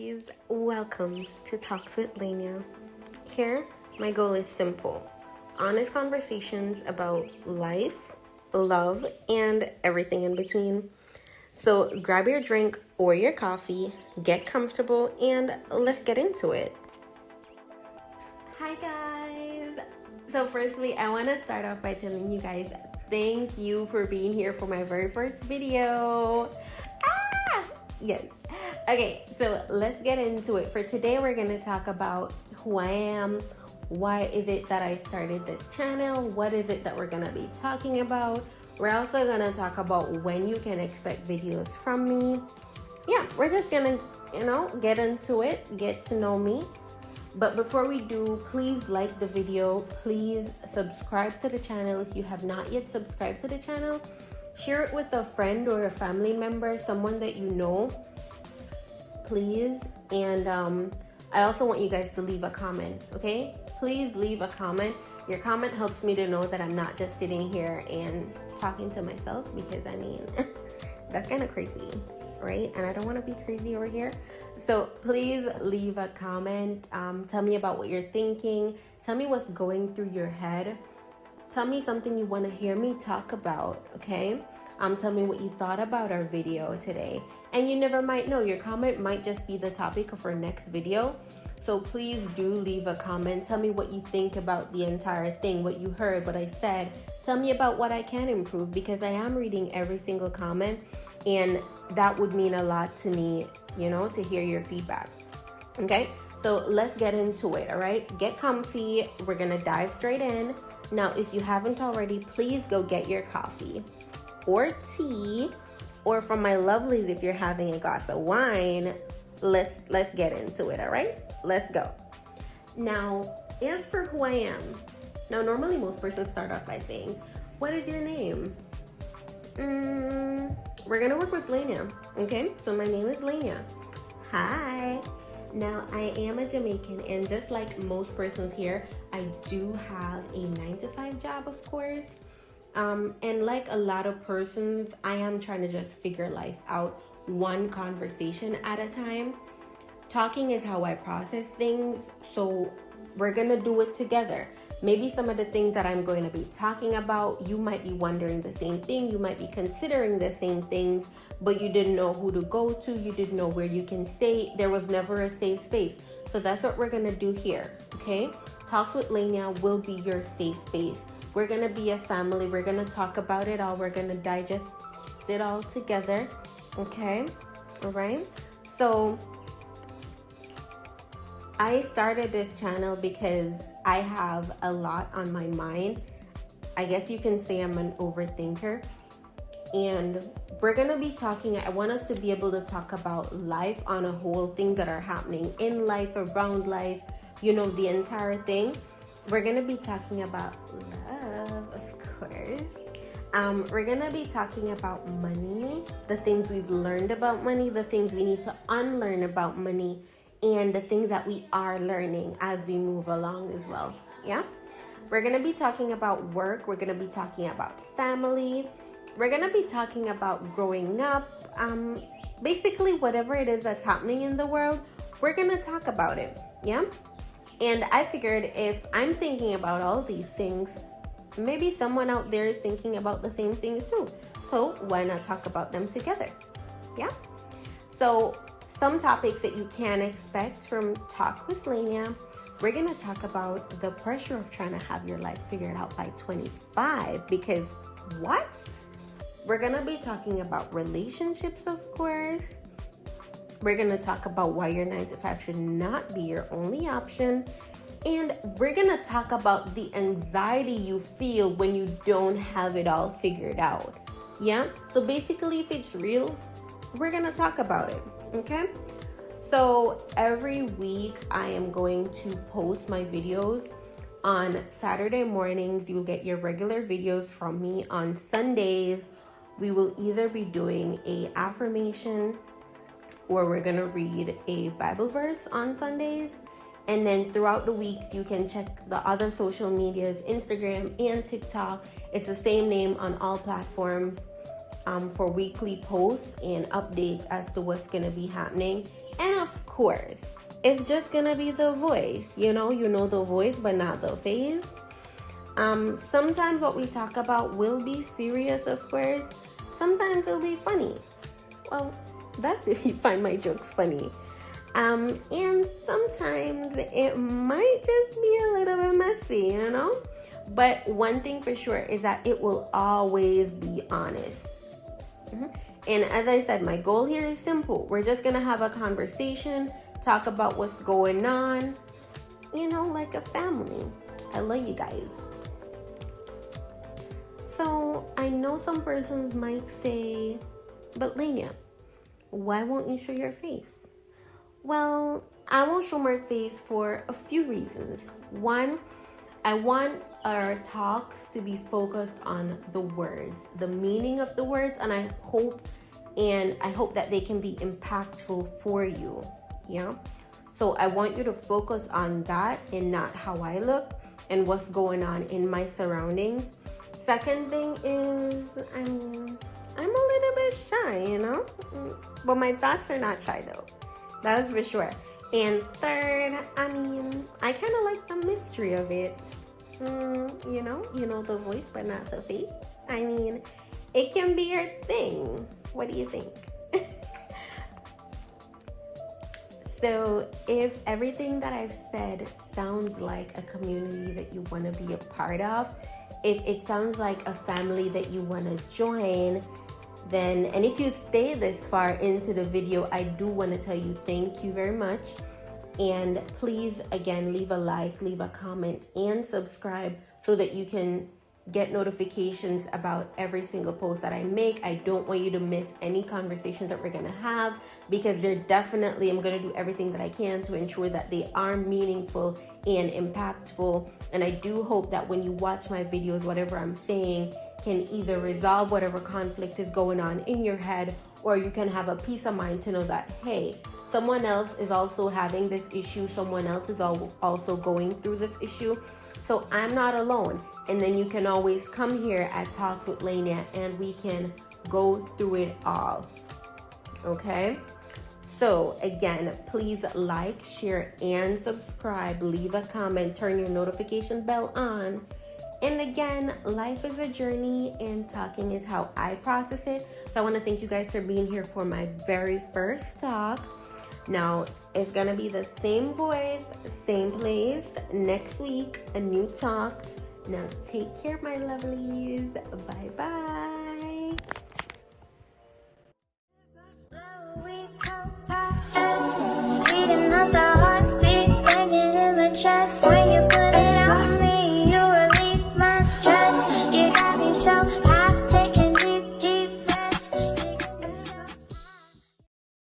lovelies, welcome to Talks with Lania. Here, my goal is simple. Honest conversations about life, love, and everything in between. So grab your drink or your coffee, get comfortable, and let's get into it. Hi guys! So firstly, I want to start off by telling you guys thank you for being here for my very first video. Yes. Okay, so let's get into it. For today, we're going to talk about who I am, why is it that I started this channel, what is it that we're going to be talking about. We're also going to talk about when you can expect videos from me. Yeah, we're just going to, get into it, get to know me. But before we do, please like the video. Please subscribe to the channel if you have not yet subscribed to the channel. Share it with a friend or a family member, someone that you know, please. And I also want you guys to leave a comment, okay? Please leave a comment. Your comment helps me to know that I'm not just sitting here and talking to myself, because I mean, that's kind of crazy, right? And I don't want to be crazy over here. So please leave a comment. Tell me about what you're thinking. Tell me what's going through your head. Tell me something you want to hear me talk about, okay? Tell me what you thought about our video today. And you never might know, your comment might just be the topic of our next video. So please do leave a comment. Tell me what you think about the entire thing, what you heard, what I said. Tell me about what I can improve, because I am reading every single comment. And that would mean a lot to me, to hear your feedback, okay? So let's get into it, all right? Get comfy. We're going to dive straight in. Now, if you haven't already, please go get your coffee or tea, or from my lovelies, if you're having a glass of wine, let's get into it, all right? Let's go. Now, as for who I am, now normally most persons start off by saying, what is your name? We're going to work with Lania, okay? So my name is Lania. Hi. Now, I am a Jamaican, and just like most persons here, I do have a 9-to-5 job, of course. And like a lot of persons, I am trying to just figure life out one conversation at a time. Talking is how I process things, so we're going to do it together. Maybe some of the things that I'm going to be talking about, you might be wondering the same thing. You might be considering the same things, but you didn't know who to go to. You didn't know where you can stay. There was never a safe space. So that's what we're going to do here, okay? Talks with Lania will be your safe space. We're going to be a family. We're going to talk about it all. We're going to digest it all together, okay? All right? So I started this channel because I have a lot on my mind. I guess you can say I'm an overthinker. And we're going to be talking, I want us to be able to talk about life on a whole, things that are happening in life, around life, the entire thing. We're going to be talking about love, of course. We're going to be talking about money, the things we've learned about money, the things we need to unlearn about money, and the things that we are learning as we move along as well. Yeah? We're going to be talking about work. We're going to be talking about family. We're going to be talking about growing up. Basically, whatever it is that's happening in the world, we're going to talk about it. Yeah? And I figured if I'm thinking about all these things, maybe someone out there is thinking about the same things too. So why not talk about them together? Yeah? So some topics that you can expect from Talk with Lania. We're going to talk about the pressure of trying to have your life figured out by 25. Because what? We're going to be talking about relationships, of course. We're going to talk about why your 9-to-5 should not be your only option. And we're going to talk about the anxiety you feel when you don't have it all figured out. Yeah? So basically, if it's real, we're going to talk about it. Okay? So every week, I am going to post my videos. On Saturday mornings, you'll get your regular videos from me. On Sundays, we will either be doing a affirmation, or we're going to read a Bible verse on Sundays. And then throughout the week, you can check the other social medias, Instagram and TikTok. It's the same name on all platforms for weekly posts and updates as to what's going to be happening. And of course, it's just gonna be the voice. You know the voice, but not the face. Sometimes what we talk about will be serious, of course. Sometimes it'll be funny. Well, that's if you find my jokes funny. And sometimes it might just be a little bit messy, But one thing for sure is that it will always be honest. And as I said, my goal here is simple. We're just going to have a conversation, talk about what's going on, like a family. I love you guys. So I know some persons might say, but Lania, why won't you show your face? Well, I won't show my face for a few reasons. One, I want our talks to be focused on the words, the meaning of the words, and I hope that they can be impactful for you. Yeah. So I want you to focus on that and not how I look and what's going on in my surroundings. Second thing is, I'm a little bit shy, but my thoughts are not shy though. That's for sure. And third, I kind of like the mystery of it. The voice, but not the face. It can be your thing. What do you think? So if everything that I've said sounds like a community that you want to be a part of, if it sounds like a family that you want to join, and if you stay this far into the video, I do want to tell you thank you very much. And please, again, leave a like, leave a comment, and subscribe so that you can get notifications about every single post that I make. I don't want you to miss any conversations that we're going to have, because I'm going to do everything that I can to ensure that they are meaningful and impactful. And I do hope that when you watch my videos, whatever I'm saying can either resolve whatever conflict is going on in your head, or you can have a peace of mind to know that, hey, someone else is also having this issue. Someone else is also going through this issue. So I'm not alone. And then you can always come here at Talks with Lania and we can go through it all. Okay? So again, please like, share, and subscribe. Leave a comment. Turn your notification bell on. And again, life is a journey and talking is how I process it. So I want to thank you guys for being here for my very first talk. Now, it's going to be the same voice, same place. Next week, a new talk. Now, take care, my lovelies. Bye-bye.